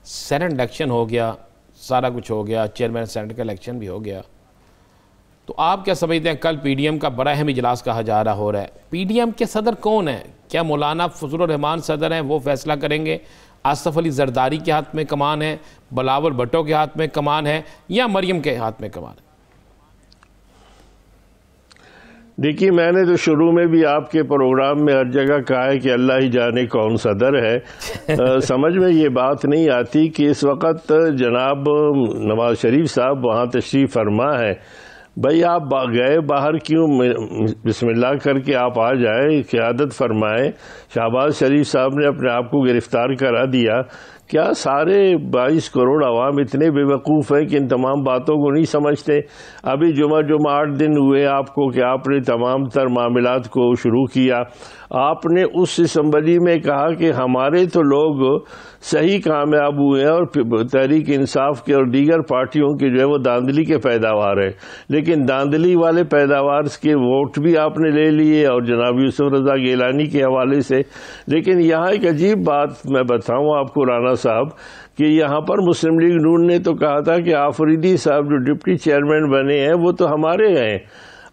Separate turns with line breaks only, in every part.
Saint election ہو گیا، سارا کچھ ہو گیا، چیئرمین سینٹ کا الیکشن بھی ہو گیا، تو آپ کیا سمجھتے ہیں کل پی ڈی ایم کا بڑا اہم اجلاس کہا جا رہا ہو رہا ہے، پی ڈی ایم کے صدر کون ہیں؟ کیا مولانا فضل الرحمان صدر ہیں، وہ فیصلہ کریں گے؟ آصف علی زرداری کے ہاتھ میں کمان ہے، بلاول بھٹو کے ہاتھ میں کمان ہے، یا مریم کے ہاتھ میں کمان ہے؟
دیکھیے، میں نے تو شروع میں بھی آپ کے پروگرام میں ہر جگہ کہا ہے کہ اللہ ہی جانے کون صدر ہے۔ سمجھ میں یہ بات نہیں آتی کہ اس وقت جناب نواز شریف صاحب وہاں تشریف فرما ہے۔ بھائی آپ گئے باہر کیوں؟ بسم اللہ کر کے آپ آ جائیں، قیادت فرمائیں۔ شہباز شریف صاحب نے اپنے آپ کو گرفتار کرا دیا۔ کیا سارے 22 کروڑ عوام اتنے بے وقوف ہیں کہ ان تمام باتوں کو نہیں سمجھتے؟ ابھی جمعہ 8 دن ہوئے آپ کو کہ آپ نے تمام تر معاملات کو شروع کیا۔ آپ نے اس اسمبلی میں کہا کہ ہمارے تو لوگ صحیح کامیاب ہوئے ہیں اور تحریک انصاف کے اور دیگر پارٹیوں کے جو ہے وہ داندلی کے پیداوار ہیں، لیکن داندلی والے پیداوار کے ووٹ بھی آپ نے لے لیے اور جناب یوسف رضا گیلانی کے حوالے سے۔ لیکن یہاں ایک عجیب بات میں بتاؤں آپ کو رانا صاحب، کہ یہاں پر مسلم لیگ نون نے تو کہا تھا کہ آفریدی صاحب جو ڈپٹی چیئرمین بنے ہیں وہ تو ہمارے ہیں۔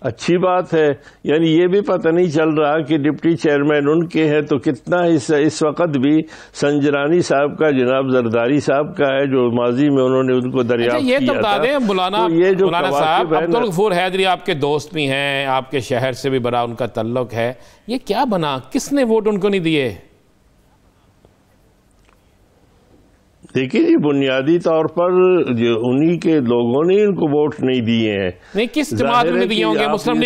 اچھی بات ہے، یعنی یہ بھی پتہ نہیں چل رہا کہ ڈپٹی چیئرمین ان کے ہیں تو کتنا حصہ اس وقت بھی سنجرانی صاحب کا، جناب زرداری صاحب کا ہے جو ماضی میں انہوں نے ان کو دریافت کیا تھا۔
یہ تو بتا دیں مولانا صاحب، عبدالغفور حیدری آپ کے دوست بھی ہیں، آپ کے شہر سے بھی بڑا ان کا تعلق ہے، یہ کیا بنا؟ کس نے ووٹ ان کو نہیں دیے؟
دیکھیے جی، بنیادی طور پر انہی کے لوگوں نے ان کو ووٹ نہیں دیے ہیں۔
نہیں، کس جماعت نے دیے ہوں گے؟ مسلم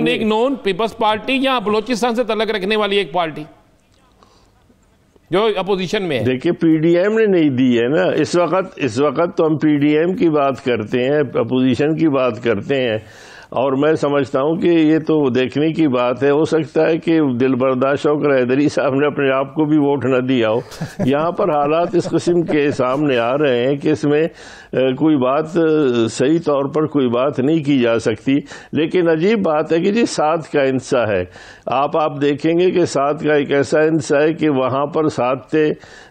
لیگ نون، پیپلز پارٹی، یا بلوچستان سے تعلق رکھنے والی ایک پارٹی جو اپوزیشن میں ہے؟
دیکھیے، پی ڈی ایم نے نہیں دی ہے نا اس وقت تو ہم پی ڈی ایم کی بات کرتے ہیں، اپوزیشن کی بات کرتے ہیں، اور میں سمجھتا ہوں کہ یہ تو دیکھنے کی بات ہے۔ ہو سکتا ہے کہ دل برداشت شوکر حیدری صاحب نے اپنے آپ کو بھی ووٹ نہ دیا ہو۔ یہاں پر حالات اس قسم کے سامنے آ رہے ہیں کہ اس میں کوئی بات صحیح طور پر کوئی بات نہیں کی جا سکتی۔ لیکن عجیب بات ہے کہ جی 7 کا انصا ہے۔ آپ دیکھیں گے کہ 7 کا ایک ایسا انصا ہے کہ وہاں پر 7 تھے،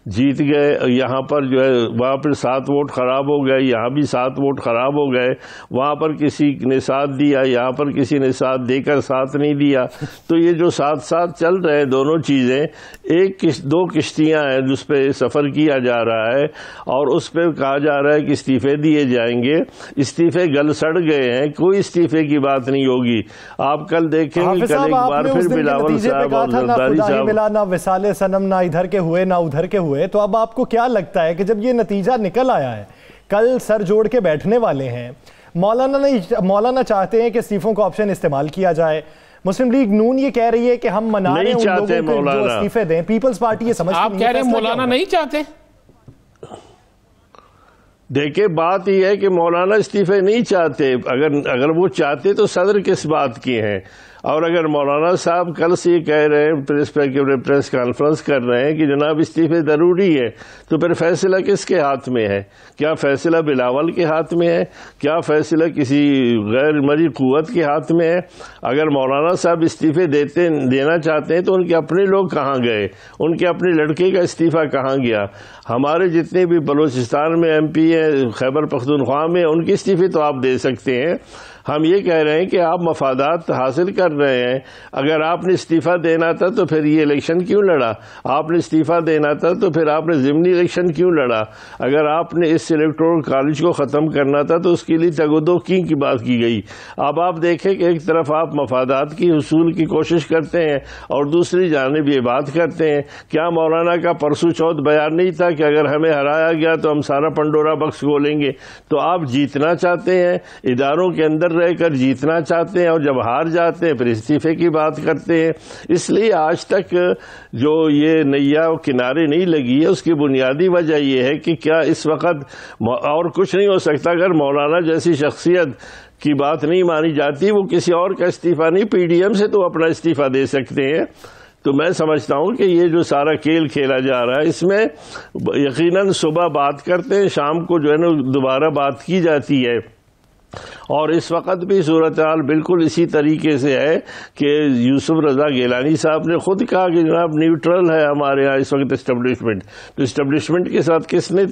جیت گئے، یہاں پر جو ہے وہاں پر 7 ووٹ خراب ہو گئے، یہاں بھی 7 ووٹ خراب ہو گئے، وہاں پر کسی نے ساتھ دیا، یہاں پر کسی نے ساتھ دے کر ساتھ نہیں دیا۔ تو یہ جو ساتھ چل رہے ہیں دونوں چیزیں، دو کشتیاں ہیں جس پہ سفر کیا جا رہا ہے، اور اس پہ کہا جا رہا ہے کہ استعفے دیے جائیں گے۔ استعفے گل سڑ گئے ہیں، کوئی استعفے کی بات نہیں ہوگی۔ آپ کل دیکھیں گے، کل ایک بار پھر بلاول صاحب اور زرداری صاحب
نہ وصال صنم نہ ادھر کے ہوئے نہ ادھر کے ہوئے، تو اب آپ کو کیا لگتا ہے کہ جب یہ نتیجہ نکل آیا ہے، کل سر جوڑ کے بیٹھنے والے ہیں، مولانا چاہتے ہیں کہ استعفوں کو آپشن استعمال کیا جائے، مسلم لیگ نون یہ کہہ رہی ہے کہ ہم منا رہے ہیں ان لوگوں کو جو استعفے دیں، پیپلز پارٹی یہ سمجھتی نہیں ہے۔
آپ کہہ رہے ہیں مولانا نہیں چاہتے؟
دیکھیں، بات یہ ہے کہ مولانا استعفے نہیں چاہتے۔ اگر وہ چاہتے تو صدر کس بات کی ہیں؟ اور اگر مولانا صاحب کل سے یہ کہہ رہے ہیں، پریس کانفرنس کر رہے ہیں کہ جناب استعفے ضروری ہے، تو پھر فیصلہ کس کے ہاتھ میں ہے؟ کیا فیصلہ بلاول کے ہاتھ میں ہے؟ کیا فیصلہ کسی غیر مرئی قوت کے ہاتھ میں ہے؟ اگر مولانا صاحب استعفے دینا چاہتے ہیں تو ان کے اپنے لوگ کہاں گئے؟ ان کے اپنے لڑکے کا استعفیٰ کہاں گیا؟ ہمارے جتنے بھی بلوچستان میں ایم پی ہیں، خیبر پختونخوا میں، ان کے استعفے تو آپ دے سکتے ہیں۔ ہم یہ کہہ رہے ہیں کہ آپ مفادات حاصل کر رہے ہیں۔ اگر آپ نے استعفیٰ دینا تھا تو پھر یہ الیکشن کیوں لڑا؟ آپ نے استعفیٰ دینا تھا تو پھر آپ نے ضمنی الیکشن کیوں لڑا؟ اگر آپ نے اس الیکٹورل کالج کو ختم کرنا تھا تو اس کے لیے تگ و دو کی بات کی گئی۔ اب آپ دیکھیں کہ ایک طرف آپ مفادات کی حصول کی کوشش کرتے ہیں اور دوسری جانب یہ بات کرتے ہیں۔ کیا مولانا کا پرسوں چوتھ بیان نہیں تھا کہ اگر ہمیں ہرایا گیا تو ہم سارا پنڈورا باکس کھولیں گے؟ تو آپ جیتنا چاہتے ہیں، اداروں کے اندر رہ کر جیتنا چاہتے ہیں، اور جب ہار جاتے ہیں پھر استعفے کی بات کرتے ہیں۔ اس لیے آج تک جو یہ نیا کنارے نہیں لگی ہے، اس کی بنیادی وجہ یہ ہے کہ کیا اس وقت اور کچھ نہیں ہو سکتا اگر مولانا جیسی شخصیت کی بات نہیں مانی جاتی، وہ کسی اور کا استعفیٰ نہیں، پی ڈی ایم سے تو اپنا استعفیٰ دے سکتے ہیں۔ تو میں سمجھتا ہوں کہ یہ جو سارا کھیل کھیلا جا رہا ہے، اس میں یقیناً صبح بات کرتے ہیں، شام کو جو ہے نا دوبارہ بات کی جاتی ہے۔ اور اس وقت بھی صورتحال بالکل اسی طریقے سے ہے کہ یوسف رضا گیلانی صاحب نے خود کہا کہ جناب نیوٹرل ہے ہمارے ہاں اس وقت اسٹیبلشمنٹ. تو اسٹیبلشمنٹ کے ساتھ کس نے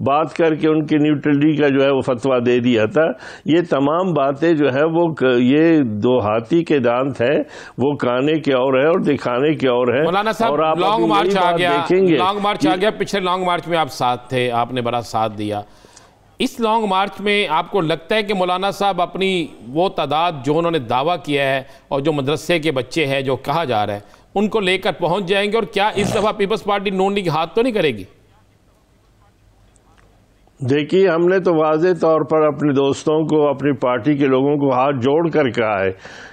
بات کر کے ان کی نیوٹرلٹی کا جو ہے وہ فتویٰ دے دیا تھا؟ یہ تمام باتیں جو ہے وہ یہ دو ہاتھی کے دانت ہیں، وہ کانے کے اور ہے اور دکھانے کے اور ہے.
مولانا صاحب لانگ مارچ آ گیا، لانگ مارچ آ گیا، پچھلے لانگ مارچ میں آپ ساتھ تھے، آپ نے بڑا ساتھ دیا. اس لانگ مارچ میں آپ کو لگتا ہے کہ مولانا صاحب اپنی وہ تعداد جو انہوں نے دعویٰ کیا ہے اور جو مدرسے کے بچے ہیں جو کہا جا رہا ہے ان کو لے کر پہنچ جائیں گے؟ اور کیا اس دفعہ پیپلز پارٹی نون لیگ ہاتھ تو نہیں کرے گی؟
دیکھیے، ہم نے تو واضح طور پر اپنے دوستوں کو، اپنی پارٹی کے لوگوں کو ہاتھ جوڑ کر کہا ہے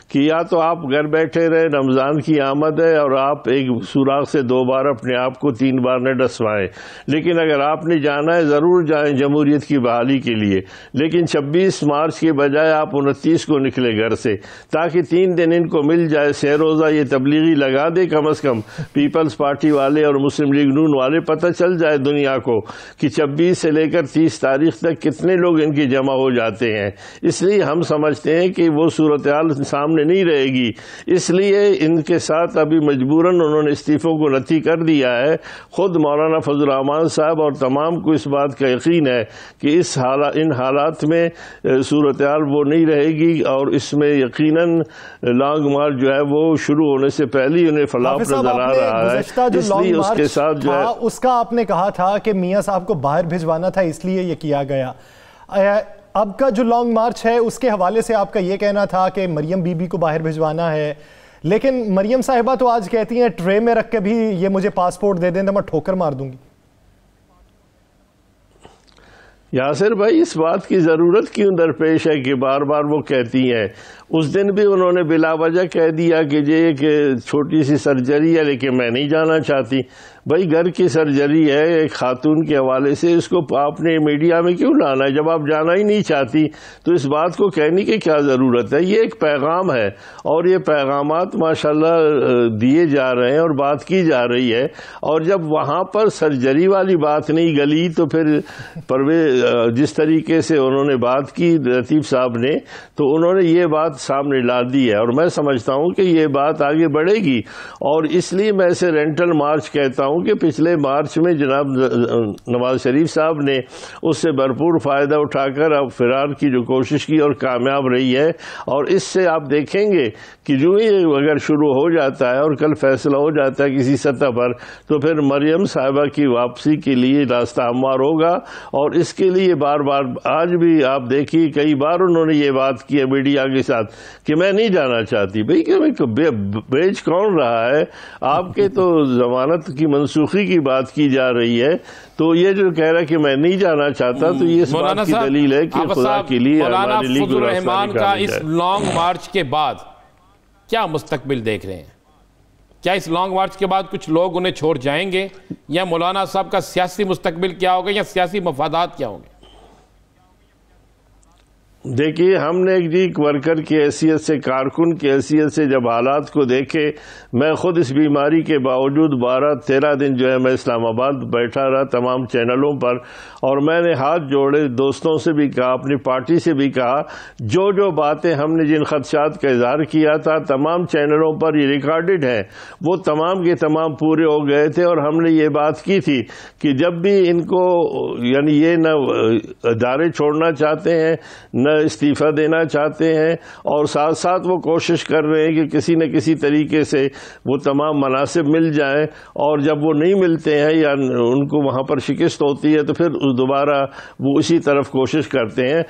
کہ یا تو آپ گھر بیٹھے رہے، رمضان کی آمد ہے، اور آپ ایک سوراخ سے 2 بار اپنے آپ کو 3 بار نہ ڈسوائیں. لیکن اگر آپ نے جانا ہے ضرور جائیں جمہوریت کی بحالی کے لیے، لیکن 26 مارچ کے بجائے آپ 29 کو نکلے گھر سے، تاکہ 3 دن ان کو مل جائے. 6 روزہ یہ تبلیغی لگا دے کم از کم پیپلز پارٹی والے اور مسلم لیگ نون والے، پتہ چل جائے دنیا کو کہ 26 سے لے کر 30 تاریخ تک کتنے لوگ ان کی جمع ہو جاتے ہیں. اس لیے ہم سمجھتے ہیں کہ وہ صورتحال سامنے نہیں رہے گی. اس لیے ان کے ساتھ ابھی مجبوراً انہوں نے استعفوں کو رتی کر دیا ہے. خود مولانا فضل الرحمان صاحب اور تمام کو اس بات کا یقین ہے کہ ان حالات میں صورتحال وہ نہیں رہے گی، اور اس میں یقیناً لانگ مارچ جو ہے وہ شروع ہونے سے پہلے انہیں فلاپ نظر آ رہا ہے. اس لیے اس کے ساتھ جو ہے
اس کا آپ نے کہا تھا کہ میاں صاحب کو باہر بھجوانا تھا، اس لیے یہ کیا گیا. اب کا جو لانگ مارچ ہے اس کے حوالے سے آپ کا یہ کہنا تھا کہ مریم بی بی کو باہر بھجوانا ہے، لیکن مریم صاحبہ تو آج کہتی ہیں ٹرے میں رکھ کے بھی یہ مجھے پاسپورٹ دے دیں تو میں ٹھوکر مار دوں گی.
یاسر بھائی، اس بات کی ضرورت کیوں درپیش ہے کہ بار بار وہ کہتی ہیں؟ اس دن بھی انہوں نے بلا وجہ کہہ دیا کہ یہ کہ چھوٹی سی سرجری ہے لیکن میں نہیں جانا چاہتی. بھائی گھر کی سرجری ہے ایک خاتون کے حوالے سے، اس کو آپ نے میڈیا میں کیوں لانا ہے؟ جب آپ جانا ہی نہیں چاہتی تو اس بات کو کہنے کی کیا ضرورت ہے؟ یہ ایک پیغام ہے، اور یہ پیغامات ماشاءاللہ دیے جا رہے ہیں اور بات کی جا رہی ہے. اور جب وہاں پر سرجری والی بات نہیں گلی تو پھر جس طریقے سے انہوں نے بات کی لطیف صاحب نے، تو انہوں نے یہ بات سامنے لا دی ہے. اور میں سمجھتا ہوں کہ یہ بات آگے بڑھے گی، اور اس لیے میں اسے رینٹل مارچ کہتا ہوں کہ پچھلے مارچ میں جناب نواز شریف صاحب نے اس سے بھرپور فائدہ اٹھا کر اب فرار کی جو کوشش کی اور کامیاب رہی ہے. اور اس سے آپ دیکھیں گے کہ جو ہی اگر شروع ہو جاتا ہے اور کل فیصلہ ہو جاتا ہے کسی سطح پر، تو پھر مریم صاحبہ کی واپسی کے لیے راستہ ہموار ہوگا. اور اس کے لیے بار بار آج بھی آپ دیکھیے کئی بار انہوں نے یہ بات کی ہے میڈیا کے ساتھ کہ میں نہیں جانا چاہتی. بھئی کہ بیچ کون رہا ہے؟ آپ کے تو ضمانت کی منسوخی کی بات کی جا رہی ہے، تو یہ جو کہہ رہا ہے کہ میں نہیں جانا چاہتا، تو یہ اس بات کی دلیل ہے کہ خدا کے لیے
مولانا فضل الرحمان کا اس لانگ مارچ کے بعد کیا مستقبل دیکھ رہے ہیں؟ کیا اس لانگ مارچ کے بعد کچھ لوگ انہیں چھوڑ جائیں گے، یا مولانا صاحب کا سیاسی مستقبل کیا ہوگا، یا سیاسی مفادات کیا ہوں گے؟
دیکھیے، ہم نے ایک ورکر کی حیثیت سے، کارکن کی حیثیت سے جب حالات کو دیکھے، میں خود اس بیماری کے باوجود 12-13 دن جو ہے میں اسلام آباد بیٹھا رہا تمام چینلوں پر، اور میں نے ہاتھ جوڑے، دوستوں سے بھی کہا، اپنی پارٹی سے بھی کہا، جو باتیں ہم نے جن خدشات کا اظہار کیا تھا تمام چینلوں پر یہ ریکارڈڈ ہیں، وہ تمام کے تمام پورے ہو گئے تھے. اور ہم نے یہ بات کی تھی کہ جب بھی ان کو یعنی یہ نہ ادارے چھوڑنا چاہتے ہیں، نہ استعفیٰ دینا چاہتے ہیں، اور ساتھ ساتھ وہ کوشش کر رہے ہیں کہ کسی نہ کسی طریقے سے وہ تمام مناصب مل جائیں، اور جب وہ نہیں ملتے ہیں یا ان کو وہاں پر شکست ہوتی ہے تو پھر دوبارہ وہ اسی طرف کوشش کرتے ہیں.